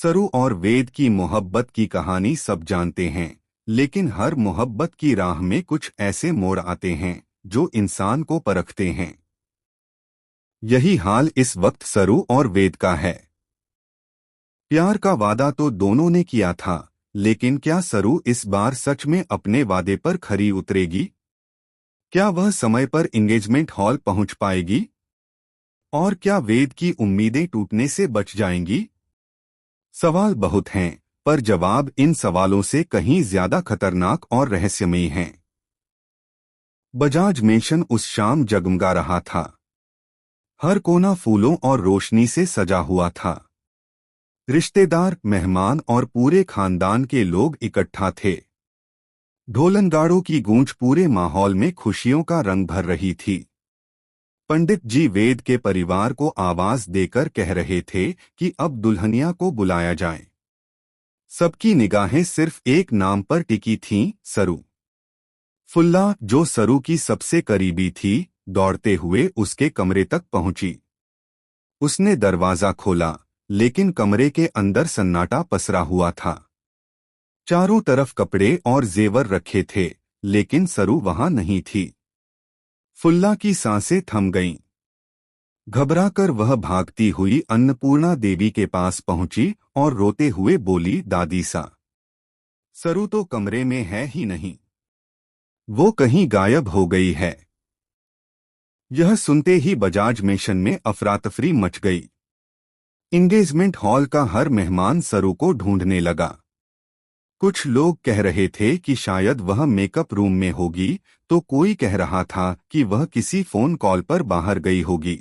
सरू और वेद की मोहब्बत की कहानी सब जानते हैं, लेकिन हर मोहब्बत की राह में कुछ ऐसे मोड़ आते हैं जो इंसान को परखते हैं। यही हाल इस वक्त सरू और वेद का है। प्यार का वादा तो दोनों ने किया था, लेकिन क्या सरू इस बार सच में अपने वादे पर खरी उतरेगी? क्या वह समय पर एंगेजमेंट हॉल पहुंच पाएगी? और क्या वेद की उम्मीदें टूटने से बच जाएंगी? सवाल बहुत हैं, पर जवाब इन सवालों से कहीं ज्यादा खतरनाक और रहस्यमयी हैं। बजाज मेंशन उस शाम जगमगा रहा था। हर कोना फूलों और रोशनी से सजा हुआ था। रिश्तेदार, मेहमान और पूरे खानदान के लोग इकट्ठा थे। ढोलनगाड़ों की गूंज पूरे माहौल में खुशियों का रंग भर रही थी। पंडित जी वेद के परिवार को आवाज देकर कह रहे थे कि अब दुल्हनिया को बुलाया जाए। सबकी निगाहें सिर्फ एक नाम पर टिकी थीं, सरू। फुल्ला, जो सरू की सबसे करीबी थी, दौड़ते हुए उसके कमरे तक पहुंची। उसने दरवाजा खोला, लेकिन कमरे के अंदर सन्नाटा पसरा हुआ था। चारों तरफ कपड़े और जेवर रखे थे, लेकिन सरू वहां नहीं थी। फुल्ला की सांसें थम गईं। घबराकर वह भागती हुई अन्नपूर्णा देवी के पास पहुंची और रोते हुए बोली, दादी सा, सरू तो कमरे में है ही नहीं। वो कहीं गायब हो गई है। यह सुनते ही बजाज मेंशन में अफरातफरी मच गई। एंगेजमेंट हॉल का हर मेहमान सरू को ढूंढने लगा। कुछ लोग कह रहे थे कि शायद वह मेकअप रूम में होगी, तो कोई कह रहा था कि वह किसी फोन कॉल पर बाहर गई होगी।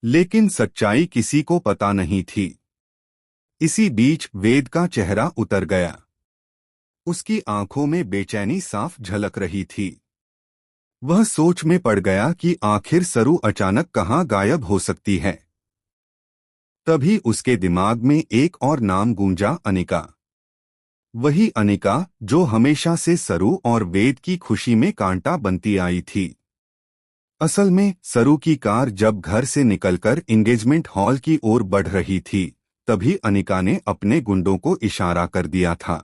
लेकिन सच्चाई किसी को पता नहीं थी। इसी बीच वेद का चेहरा उतर गया। उसकी आंखों में बेचैनी साफ झलक रही थी। वह सोच में पड़ गया कि आखिर सरू अचानक कहाँ गायब हो सकती है। तभी उसके दिमाग में एक और नाम गूंजा, अनिका। वही अनिका जो हमेशा से सरू और वेद की खुशी में कांटा बनती आई थी। असल में सरू की कार जब घर से निकलकर एंगेजमेंट हॉल की ओर बढ़ रही थी, तभी अनिका ने अपने गुंडों को इशारा कर दिया था।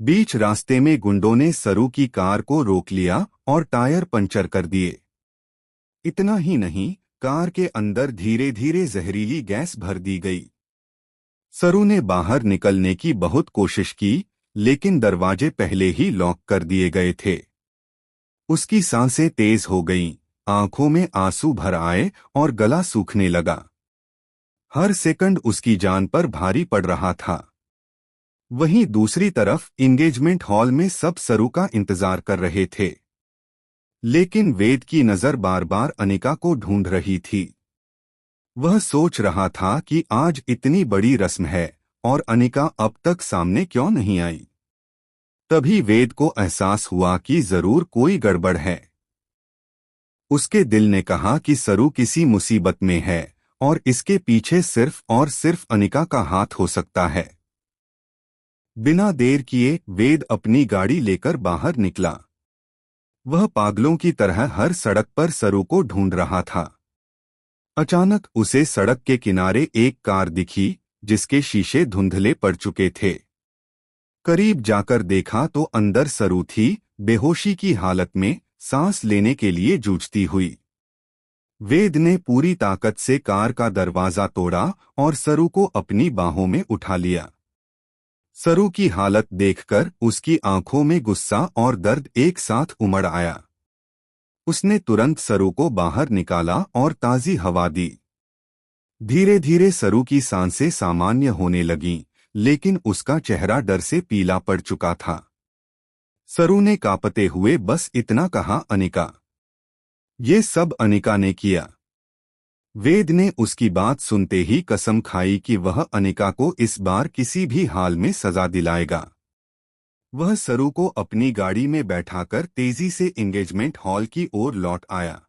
बीच रास्ते में गुंडों ने सरू की कार को रोक लिया और टायर पंचर कर दिए। इतना ही नहीं, कार के अंदर धीरे धीरे जहरीली गैस भर दी गई। सरू ने बाहर निकलने की बहुत कोशिश की, लेकिन दरवाजे पहले ही लॉक कर दिए गए थे। उसकी सांसें तेज हो गईं, आंखों में आंसू भर आए और गला सूखने लगा। हर सेकंड उसकी जान पर भारी पड़ रहा था। वहीं दूसरी तरफ एंगेजमेंट हॉल में सब सरू का इंतजार कर रहे थे। लेकिन वेद की नजर बार बार अनिका को ढूंढ रही थी। वह सोच रहा था कि आज इतनी बड़ी रस्म है और अनिका अब तक सामने क्यों नहीं आई। तभी वेद को एहसास हुआ कि जरूर कोई गड़बड़ है। उसके दिल ने कहा कि सरू किसी मुसीबत में है और इसके पीछे सिर्फ और सिर्फ अनिका का हाथ हो सकता है। बिना देर किए वेद अपनी गाड़ी लेकर बाहर निकला। वह पागलों की तरह हर सड़क पर सरू को ढूंढ रहा था। अचानक उसे सड़क के किनारे एक कार दिखी, जिसके शीशे धुंधले पड़ चुके थे। करीब जाकर देखा तो अंदर सरू थी, बेहोशी की हालत में, सांस लेने के लिए जूझती हुई। वेद ने पूरी ताकत से कार का दरवाजा तोड़ा और सरू को अपनी बाहों में उठा लिया। सरू की हालत देखकर उसकी आंखों में गुस्सा और दर्द एक साथ उमड़ आया। उसने तुरंत सरू को बाहर निकाला और ताज़ी हवा दी। धीरे धीरे सरू की सांसें सामान्य होने लगीं, लेकिन उसका चेहरा डर से पीला पड़ चुका था। सरू ने कांपते हुए बस इतना कहा, अनिका। ये सब अनिका ने किया। वेद ने उसकी बात सुनते ही कसम खाई कि वह अनिका को इस बार किसी भी हाल में सजा दिलाएगा। वह सरू को अपनी गाड़ी में बैठाकर तेजी से एंगेजमेंट हॉल की ओर लौट आया।